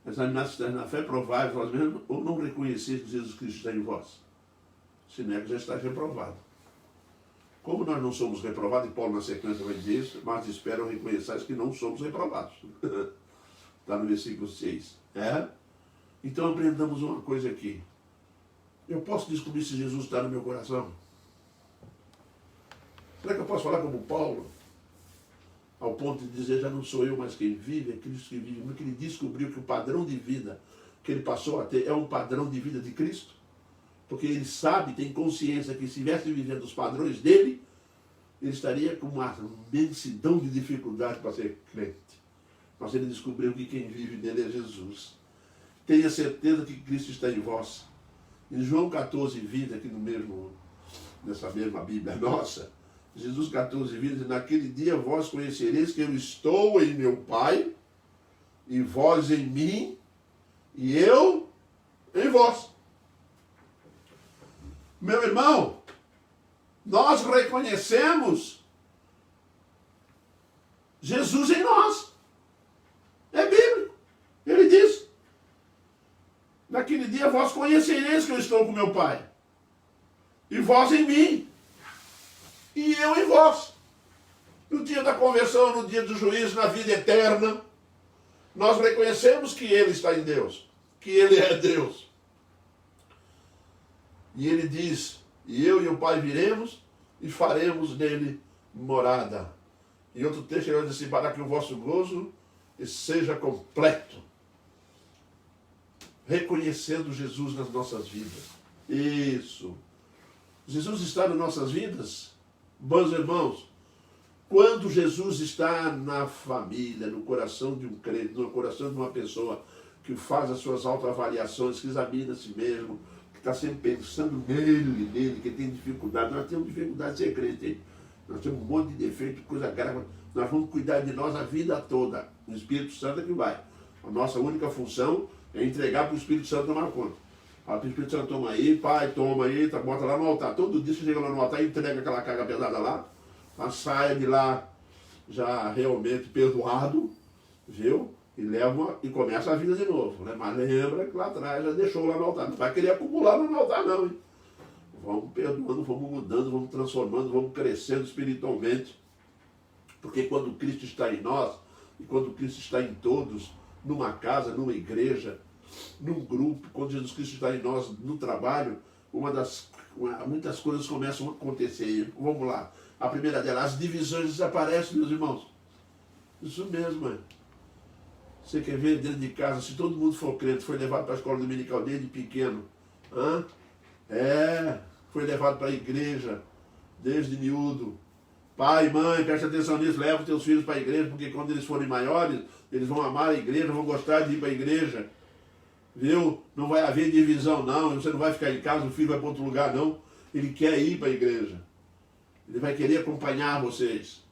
examinar se estáis na fé, provai vós mesmos, ou não reconheceis que Jesus Cristo está em vós. Se nega, já está reprovado. Como nós não somos reprovados, e Paulo na sequência vai dizer isso, mas esperam reconheçais que não somos reprovados. Está no versículo 6. Então aprendamos uma coisa aqui. Eu posso descobrir se Jesus está no meu coração? Será que eu posso falar como Paulo? Ao ponto de dizer, já não sou eu, mas quem vive, é Cristo que vive. Porque ele descobriu que o padrão de vida que ele passou a ter é um padrão de vida de Cristo. Porque ele sabe, tem consciência que se estivesse vivendo os padrões dele, ele estaria com uma imensidão de dificuldade para ser crente. Mas ele descobriu que quem vive nele é Jesus. Tenha certeza que Cristo está em vós. Em João 14, 20, aqui nessa mesma Bíblia nossa, Jesus 14, 20, diz, naquele dia vós conhecereis que eu estou em meu Pai, e vós em mim, e eu em vós. Meu irmão, nós reconhecemos Jesus em nós. É bíblico. Ele diz, naquele dia vós conhecereis que eu estou com meu Pai, e vós em mim, e eu em vós. No dia da conversão, no dia do juízo, na vida eterna, nós reconhecemos que Ele está em Deus, que Ele é Deus. E Ele diz, e eu e o Pai viremos e faremos nele morada. E outro texto ele diz assim, para que o vosso gozo seja completo. Reconhecendo Jesus nas nossas vidas. Isso. Jesus está nas nossas vidas, bons irmãos, quando Jesus está na família, no coração de um crente, no coração de uma pessoa que faz as suas autoavaliações, que examina a si mesmo, que está sempre pensando nele, que tem dificuldade. Nós temos dificuldade de ser crente, hein? Nós temos um monte de defeito, coisa grave. Nós vamos cuidar de nós a vida toda. O Espírito Santo é que vai. A nossa única função é entregar para o Espírito Santo tomar conta. O Espírito Santo toma aí, pai, toma aí, bota lá no altar. Todo dia você chega lá no altar e entrega aquela carga pesada lá. Saia de lá já realmente perdoado, viu? E leva e começa a vida de novo. Né? Mas lembra que lá atrás já deixou lá no altar. Não vai querer acumular no altar não, hein? Vamos perdoando, vamos mudando, vamos transformando, vamos crescendo espiritualmente. Porque quando Cristo está em nós, e quando Cristo está em todos, numa casa, numa igreja, num grupo, quando Jesus Cristo está em nós, no trabalho, muitas coisas começam a acontecer. Vamos lá. A primeira delas, as divisões desaparecem, meus irmãos. Isso mesmo, é. Você quer ver dentro de casa, se todo mundo for crente, foi levado para a escola dominical desde pequeno, foi levado para a igreja desde miúdo. Pai, mãe, preste atenção nisso, leva os teus filhos para a igreja, porque quando eles forem maiores, eles vão amar a igreja, vão gostar de ir para a igreja. Viu? Não vai haver divisão, não. Você não vai ficar em casa, o filho vai para outro lugar, não. Ele quer ir para a igreja. Ele vai querer acompanhar vocês.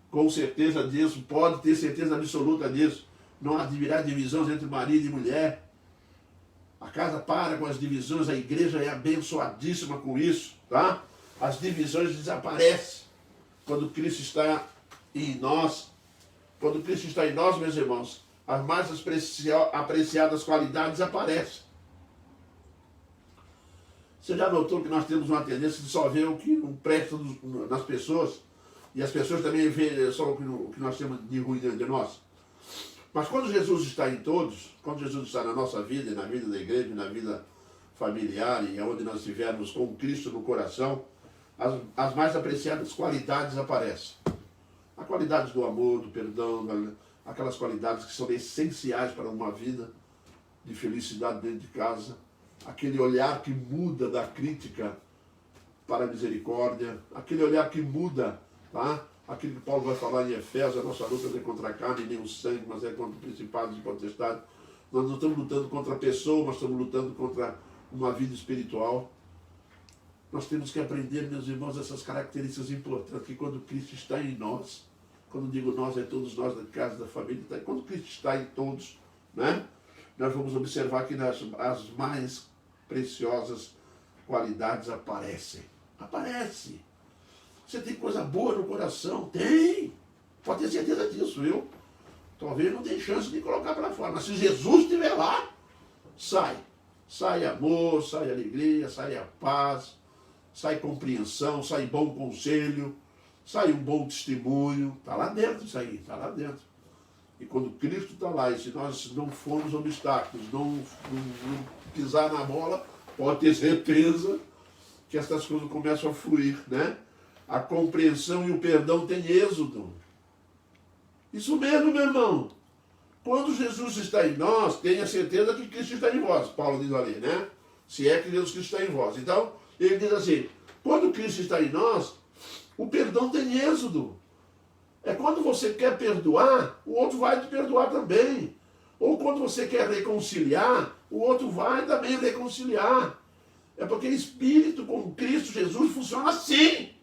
Com certeza disso, pode ter certeza absoluta disso. Não haverá divisões entre marido e mulher. A casa para com as divisões, a igreja é abençoadíssima com isso, tá? As divisões desaparecem quando Cristo está em nós. Quando Cristo está em nós, meus irmãos, as mais apreciadas qualidades aparecem. Você já notou que nós temos uma tendência de só ver o que não presta nas pessoas, e as pessoas também veem só o que nós temos de ruim dentro de nós? Mas quando Jesus está em todos, quando Jesus está na nossa vida, na vida da igreja, na vida familiar, e onde nós estivermos com Cristo no coração, as mais apreciadas qualidades aparecem. A qualidade do amor, do perdão, aquelas qualidades que são essenciais para uma vida de felicidade dentro de casa. Aquele olhar que muda da crítica para a misericórdia. Aquele olhar que muda, tá? Aquilo que Paulo vai falar em Efésios, a nossa luta não é contra a carne nem o sangue, mas é contra principados e potestades. Nós não estamos lutando contra a pessoa, mas estamos lutando contra uma vida espiritual. Nós temos que aprender, meus irmãos, essas características importantes, que quando Cristo está em nós, quando digo nós, é todos nós da casa, da família, quando Cristo está em todos, né? Nós vamos observar que as mais preciosas qualidades aparecem. Aparece. Você tem coisa boa no coração? Tem. Pode ter certeza disso, viu? Talvez não tenha chance de colocar para fora. Mas se Jesus estiver lá, sai. Sai amor, sai alegria, sai a paz, sai compreensão, sai bom conselho, sai um bom testemunho. Está lá dentro isso aí, está lá dentro. E quando Cristo está lá, e se nós não formos obstáculos, não pisar na bola, pode ter certeza que essas coisas começam a fluir, né? A compreensão e o perdão têm êxodo. Isso mesmo, meu irmão. Quando Jesus está em nós, tenha certeza que Cristo está em vós. Paulo diz ali, né? Se é que Jesus Cristo está em vós. Então, ele diz assim, quando Cristo está em nós, o perdão tem êxodo. É quando você quer perdoar, o outro vai te perdoar também. Ou quando você quer reconciliar, o outro vai também reconciliar. É porque espírito com Cristo Jesus funciona assim.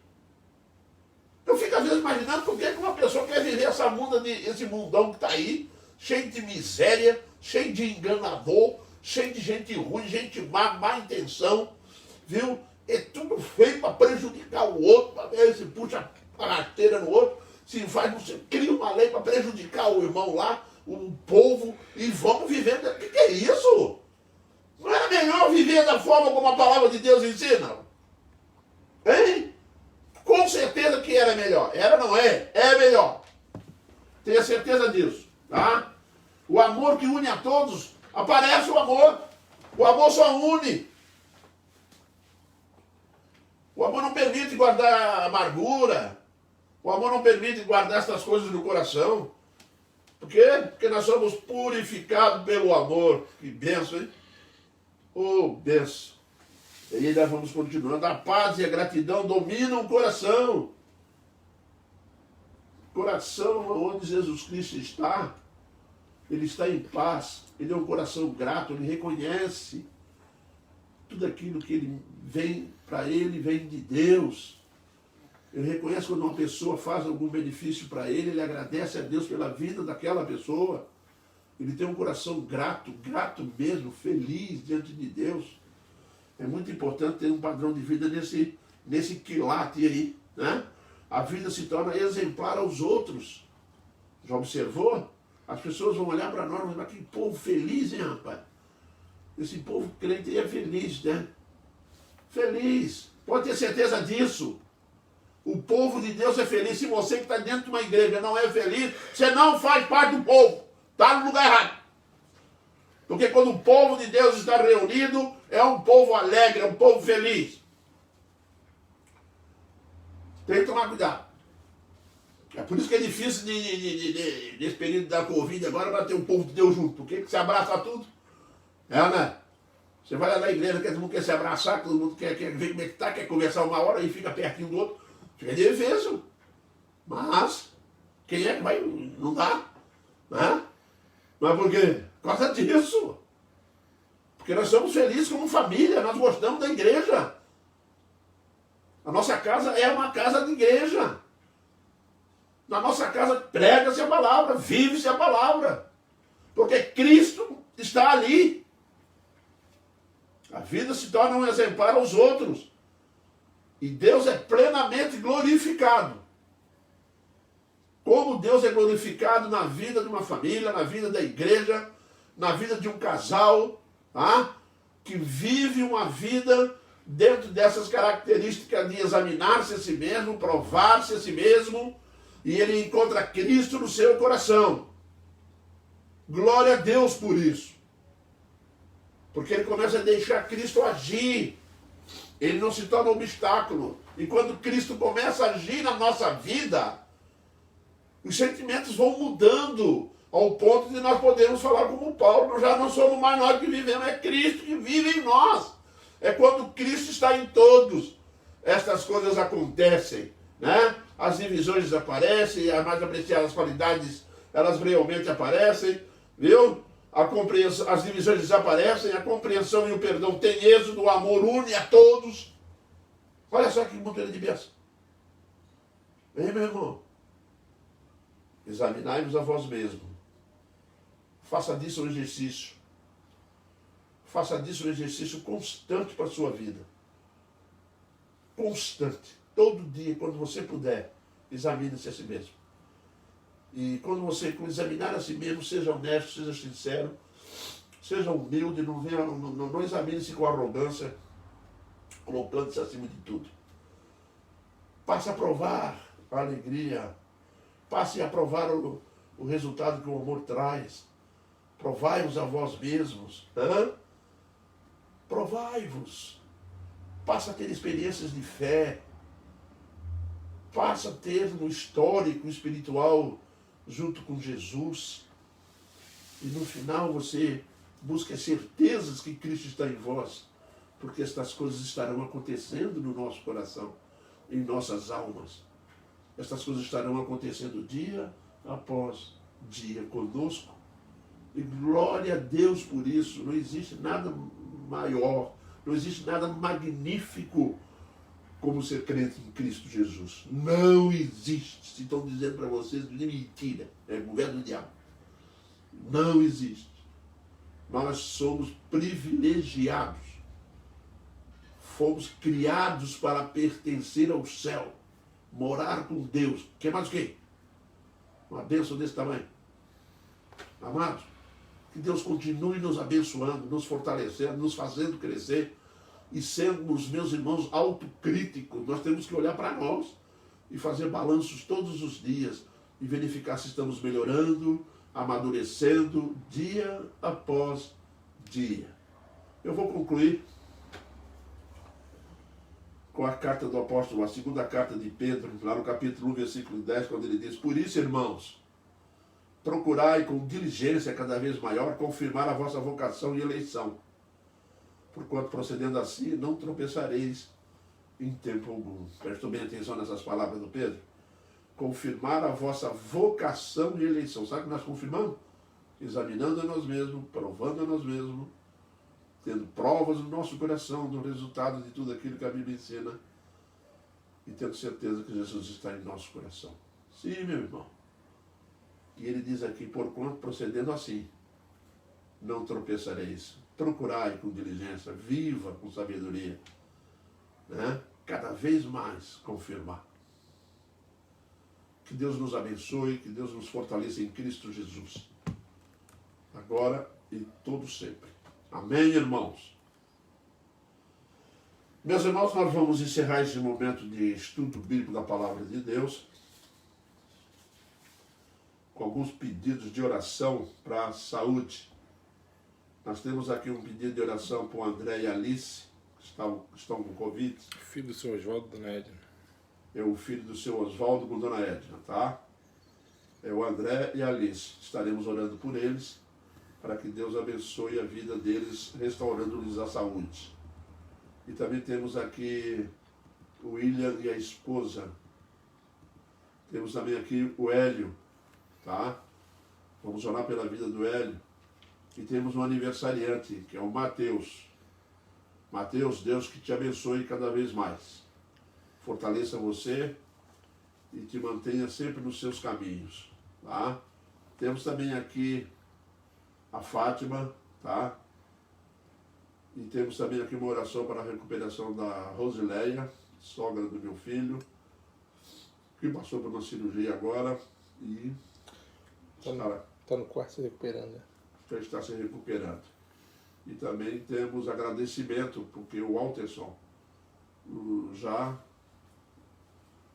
Eu fico às vezes imaginando por que uma pessoa quer viver esse mundão que está aí, cheio de miséria, cheio de enganador, cheio de gente ruim, gente má intenção, viu? É tudo feito para prejudicar o outro, para ver se puxa a rasteira no outro, se faz, você cria uma lei para prejudicar o irmão lá, o povo, e vamos vivendo. O que é isso? Não era melhor viver da forma como a palavra de Deus ensina? Hein? Com certeza que era melhor. Era, não é? É melhor. Tenha certeza disso. Tá? O amor que une a todos, aparece o amor. O amor só une. O amor não permite guardar amargura. O amor não permite guardar essas coisas no coração. Por quê? Porque nós somos purificados pelo amor. Que benção, hein? Oh, benção. E aí nós vamos continuando. A paz e a gratidão dominam o coração. Coração onde Jesus Cristo está, ele está em paz. Ele é um coração grato, ele reconhece tudo aquilo que ele vem para ele, vem de Deus. Ele reconhece quando uma pessoa faz algum benefício para ele, ele agradece a Deus pela vida daquela pessoa. Ele tem um coração grato, grato mesmo, feliz diante de Deus. É muito importante ter um padrão de vida nesse quilate aí, né? A vida se torna exemplar aos outros. Já observou? As pessoas vão olhar para nós e falar, que povo feliz, hein, rapaz? Esse povo crente aí é feliz, né? Feliz. Pode ter certeza disso. O povo de Deus é feliz. Se você que está dentro de uma igreja não é feliz, você não faz parte do povo. Está no lugar errado. Porque quando o povo de Deus está reunido, é um povo alegre, é um povo feliz. Tem que tomar cuidado. É por isso que é difícil nesse período da Covid agora para ter um povo de Deus junto. Porque se abraça tudo. É, né? Você vai lá na igreja, todo mundo quer se abraçar, todo mundo quer ver como é que está, quer conversar uma hora e fica pertinho do outro. Fica difícil. Mas, quem é que vai? Não dá. Né? Mas por quê? Por causa disso. Porque nós somos felizes como família, nós gostamos da igreja. A nossa casa é uma casa de igreja. Na nossa casa prega-se a palavra, vive-se a palavra. Porque Cristo está ali. A vida se torna um exemplar aos outros. E Deus é plenamente glorificado. Como Deus é glorificado na vida de uma família, na vida da igreja, na vida de um casal, tá? Que vive uma vida dentro dessas características de examinar-se a si mesmo, provar-se a si mesmo, e ele encontra Cristo no seu coração. Glória a Deus por isso. Porque ele começa a deixar Cristo agir. Ele não se torna um obstáculo. E quando Cristo começa a agir na nossa vida, os sentimentos vão mudando ao ponto de nós podermos falar como Paulo, nós já não somos mais nós que vivemos, é Cristo que vive em nós. É quando Cristo está em todos, estas coisas acontecem, né? As divisões desaparecem, as mais apreciadas qualidades, elas realmente aparecem, viu? As divisões desaparecem, a compreensão e o perdão tem êxodo, o amor une a todos. Olha só que montanha de bênção. Vem, meu irmão. Examinai-vos a vós mesmos. Faça disso um exercício. Faça disso um exercício constante para a sua vida. Constante. Todo dia, quando você puder, examine-se a si mesmo. E quando você examinar a si mesmo, seja honesto, seja sincero, seja humilde, não examine-se com arrogância, colocando-se acima de tudo. Passe a provar a alegria, passe a provar o resultado que o amor traz. Provai-vos a vós mesmos. Provai-vos. Passa a ter experiências de fé. Passa a ter no histórico espiritual junto com Jesus. E no final você busca certezas que Cristo está em vós. Porque estas coisas estarão acontecendo no nosso coração, em nossas almas. Estas coisas estarão acontecendo dia após dia conosco. E glória a Deus por isso. Não existe nada maior, Não existe nada magnífico como ser crente em Cristo Jesus. Não existe. Se estão dizendo para vocês, de mentira. É governo do diabo. Não existe. Nós somos privilegiados. Fomos criados para pertencer ao céu. Morar com Deus. Quer mais o quê? Uma bênção desse tamanho. Amados, que Deus continue nos abençoando, nos fortalecendo, nos fazendo crescer e sermos, meus irmãos, autocríticos. Nós temos que olhar para nós e fazer balanços todos os dias e verificar se estamos melhorando, amadurecendo dia após dia. Eu vou concluir com a carta do apóstolo, a segunda carta de Pedro, lá no capítulo 1, versículo 10, quando ele diz: por isso, irmãos, procurai com diligência cada vez maior confirmar a vossa vocação e eleição, porquanto procedendo assim não tropeçareis em tempo algum. Prestou bem atenção nessas palavras do Pedro? Confirmar a vossa vocação e eleição. Sabe o que nós confirmamos? Examinando a nós mesmos, provando a nós mesmos, tendo provas no nosso coração do resultado de tudo aquilo que a Bíblia ensina e tendo certeza que Jesus está em nosso coração. Sim, meu irmão. E ele diz aqui: porquanto procedendo assim não tropeçareis. Procurai com diligência, viva com sabedoria, né? Cada vez mais confirmar. Que Deus nos abençoe, que Deus nos fortaleça em Cristo Jesus, agora e todo sempre. Amém, irmãos? Meus irmãos, nós vamos encerrar esse momento de estudo bíblico da Palavra de Deus com alguns pedidos de oração para a saúde. Nós temos aqui um pedido de oração para o André e a Alice, que estão com Covid. Filho do seu Oswaldo, dona Edna. É o filho do seu Oswaldo com dona Edna, tá? É o André e a Alice. Estaremos orando por eles, para que Deus abençoe a vida deles, restaurando-lhes a saúde. E também temos aqui o William e a esposa. Temos também aqui o Hélio, tá? Vamos orar pela vida do Hélio. E temos um aniversariante, que é o Mateus. Mateus, Deus que te abençoe cada vez mais. Fortaleça você e te mantenha sempre nos seus caminhos, tá? Temos também aqui a Fátima, tá? E temos também aqui uma oração para a recuperação da Rosileia, sogra do meu filho, que passou por uma cirurgia agora e Está no quarto se recuperando, né? Já está se recuperando. E também temos agradecimento, porque o Walterson já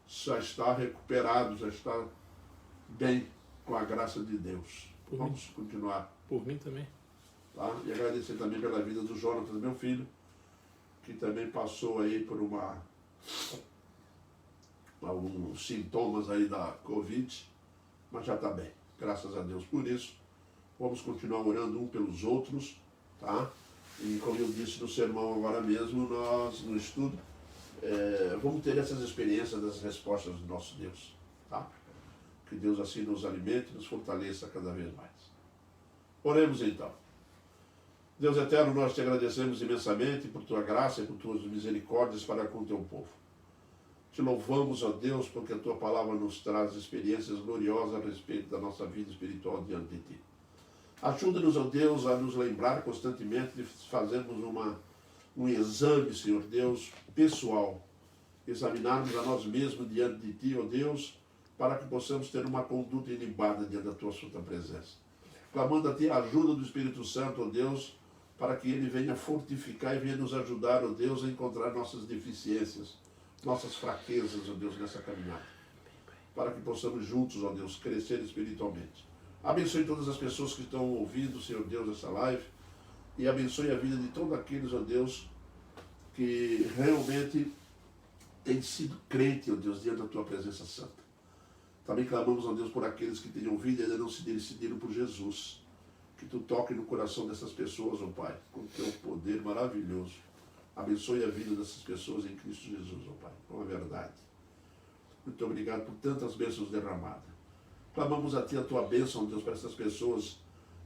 está recuperado, já está bem com a graça de Deus. Vamos continuar. Por mim também. Tá? E agradecer também pela vida do Jonathan, meu filho, que também passou aí por alguns sintomas aí da Covid, mas já está bem. Graças a Deus por isso. Vamos continuar orando um pelos outros, tá? E como eu disse no sermão agora mesmo, nós no estudo vamos ter essas experiências das respostas do nosso Deus, tá? Que Deus assim nos alimente e nos fortaleça cada vez mais. Oremos então. Deus eterno, nós te agradecemos imensamente por tua graça e por tuas misericórdias para com o teu povo. Te louvamos, ó Deus, porque a tua palavra nos traz experiências gloriosas a respeito da nossa vida espiritual diante de ti. Ajuda-nos, ó Deus, a nos lembrar constantemente de fazermos um exame, Senhor Deus, pessoal. Examinarmos a nós mesmos diante de ti, ó Deus, para que possamos ter uma conduta ilibada diante da tua santa presença. Clamando a ti a ajuda do Espírito Santo, ó Deus, para que ele venha fortificar e venha nos ajudar, ó Deus, a encontrar nossas deficiências, nossas fraquezas, ó Deus, nessa caminhada. Para que possamos juntos, ó Deus, crescer espiritualmente. Abençoe todas as pessoas que estão ouvindo, Senhor Deus, essa live, e abençoe a vida de todos aqueles, ó Deus, que realmente têm sido crente, ó Deus, diante da tua presença santa. Também clamamos, ó Deus, por aqueles que têm ouvido e ainda não se decidiram por Jesus. Que tu toque no coração dessas pessoas, ó Pai, com o teu poder maravilhoso. Abençoe a vida dessas pessoas em Cristo Jesus, ó Pai, com a verdade. Muito obrigado por tantas bênçãos derramadas. Clamamos a ti a tua bênção, ó Deus, para essas pessoas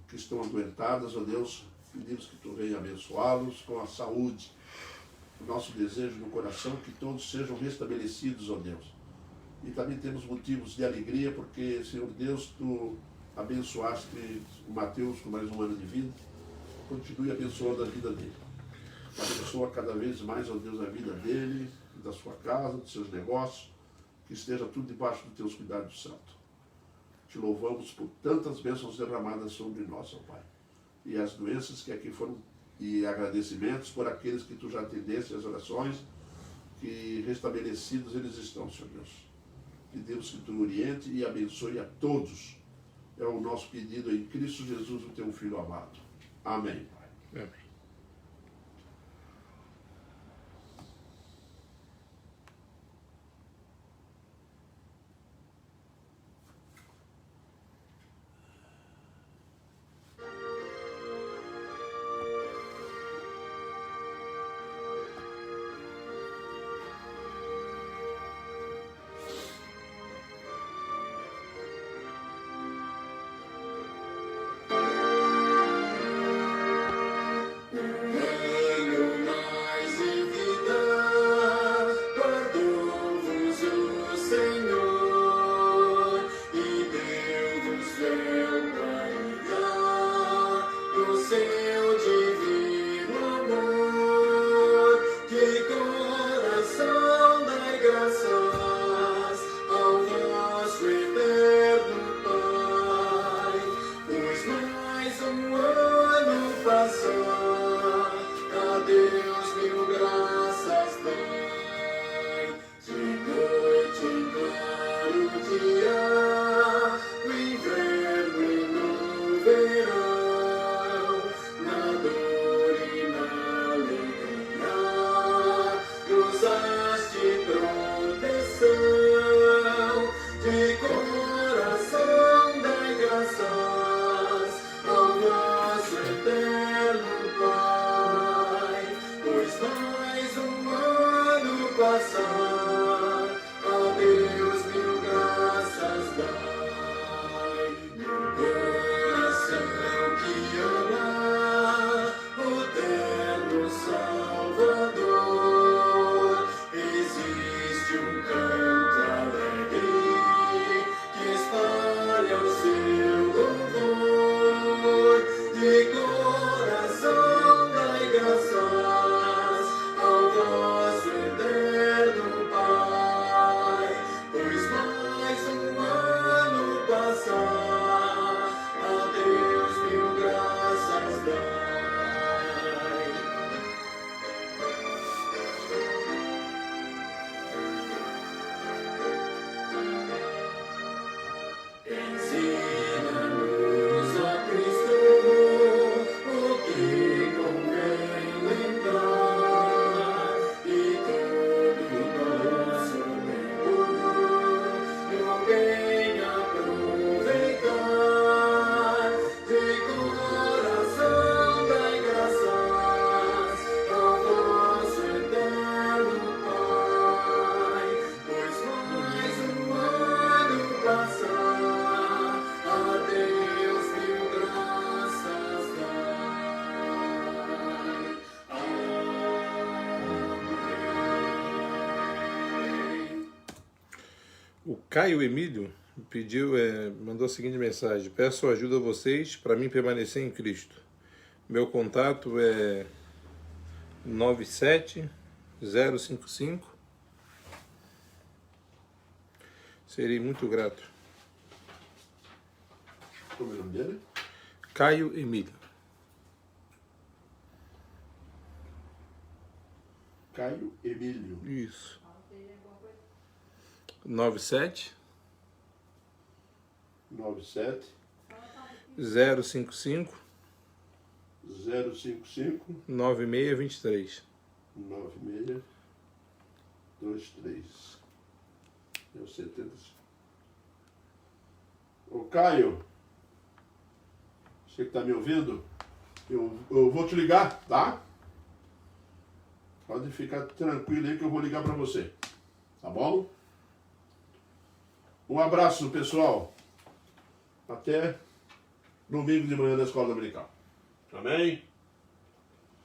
que estão adoentadas, ó Deus. Pedimos que tu venha abençoá-los com a saúde, nosso desejo no coração que todos sejam restabelecidos, ó Deus. E também temos motivos de alegria, porque, Senhor Deus, Tu abençoaste o Mateus com mais um ano de vida. Continue abençoando a vida dele. Abençoa cada vez mais, ó Deus, a vida dele, da sua casa, dos seus negócios, que esteja tudo debaixo dos Teus cuidados santos. Te louvamos por tantas bênçãos derramadas sobre nós, ó Pai. E as doenças que aqui foram, e agradecimentos por aqueles que Tu já atendeste as orações, que restabelecidos eles estão, Senhor Deus. Pedimos que Tu oriente e abençoe a todos. É o nosso pedido em Cristo Jesus, o Teu Filho amado. Amém, Pai. Amém. O Caio Emílio mandou a seguinte mensagem: peço ajuda a vocês para mim permanecer em Cristo. Meu contato é 97055. Serei muito grato. Como é o nome dele? Caio Emílio. Caio Emílio. Isso. 97 055 9623. 9623. Eu 70. Ô Caio, você que está me ouvindo, eu vou te ligar, tá? Pode ficar tranquilo aí que eu vou ligar para você, tá bom? Um abraço, pessoal. Até domingo de manhã na Escola Dominical. Amém?